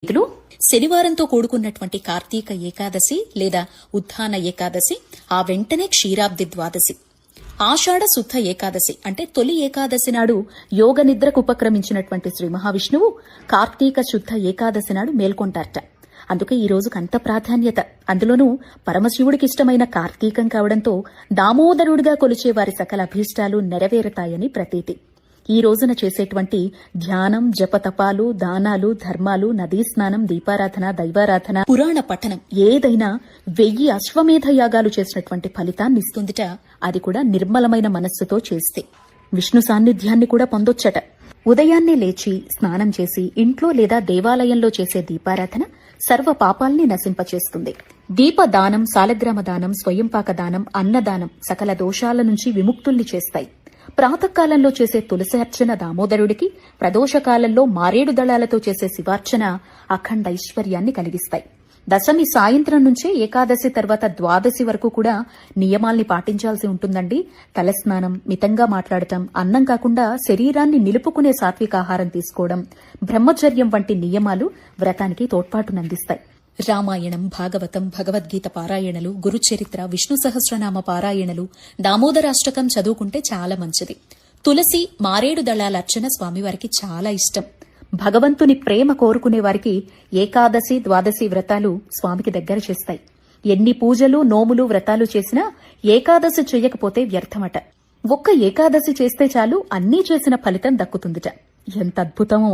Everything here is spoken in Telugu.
ఇదిలో శనివారంతో కూడుకున్నటువంటి కార్తీక ఏకాదశి లేదా ఉత్థాన ఏకాదశి, ఆ వెంటనే క్షీరాబ్ది ద్వాదశి, ఆషాఢ శుద్ధ ఏకాదశి అంటే తొలి ఏకాదశి నాడు యోగ నిద్రకు ఉపక్రమించినటువంటి శ్రీ మహావిష్ణువు కార్తీక శుద్ధ ఏకాదశి నాడు మేల్కొంటారట. అందుకే ఈ రోజుకు అంత ప్రాధాన్యత. అందులోనూ పరమశివుడికి ఇష్టమైన కార్తీకం కావడంతో దామోదరుడిగా కొలిచే వారి సకల అభీష్టాలు నెరవేరుతాయని ప్రతీతి. ఈ రోజున చేసేటువంటి ధ్యానం, జపతపాలు, దానాలు, ధర్మాలు, నదీ స్నానం, దీపారాధన, దైవారాధన, పురాణ పఠనం ఏదైనా 1000 అశ్వమేధ యాగాలు చేసినటువంటి ఫలితాన్ని ఇస్తుందిట. అది కూడా నిర్మలమైన మనస్సుతో చేస్తే. విష్ణు సాన్నిధ్యాన్ని కూడా పొందొచ్చట. ఉదయాన్నే లేచి స్నానం చేసి ఇంట్లో లేదా దేవాలయంలో చేసే దీపారాధన సర్వ పాపాల్ని నశింపచేస్తుంది. దీపదానం, సాలగ్రామ దానం, స్వయంపాక దానం, అన్నదానం సకల దోషాల నుంచి విముక్తుల్ని చేస్తాయి. ప్రాతకాలంలో చేసే తులసి అర్చన దామోదరుడికి, ప్రదోషకాలంలో మారేడు దళాలతో చేసే శివార్చన అఖండ ఐశ్వర్యాన్ని కలిగిస్తాయి. దశమి సాయంత్రం నుంచే ఏకాదశి తర్వాత ద్వాదశి వరకు కూడా నియమాల్ని పాటించాల్సి ఉంటుందండి. తలస్నానం, మితంగా మాట్లాడటం, అన్నం కాకుండా శరీరాన్ని నిలుపుకునే సాత్వికాహారం తీసుకోవడం, బ్రహ్మచర్యం వంటి నియమాలు వ్రతానికి తోడ్పాటునందిస్తాయి. రామాయణం, భాగవతం, భగవద్గీత పారాయణలు, గురుచరిత్ర, విష్ణు సహస్రనామ పారాయణలు, దామోదరాష్టకం చదువుకుంటే చాలా మంచిది. తులసి, మారేడు దళాల అర్చన స్వామివారికి చాలా ఇష్టం. భగవంతుని ప్రేమ కోరుకునే వారికి ఏకాదశి, ద్వాదశి వ్రతాలు స్వామికి దగ్గర చేస్తాయి. ఎన్ని పూజలు, నోములు, వ్రతాలు చేసినా ఏకాదశి చెయ్యకపోతే వ్యర్థమట. ఒక్క ఏకాదశి చేస్తే చాలు అన్నీ చేసిన ఫలితం దక్కుతుందిట. ఎంత అద్భుతమో!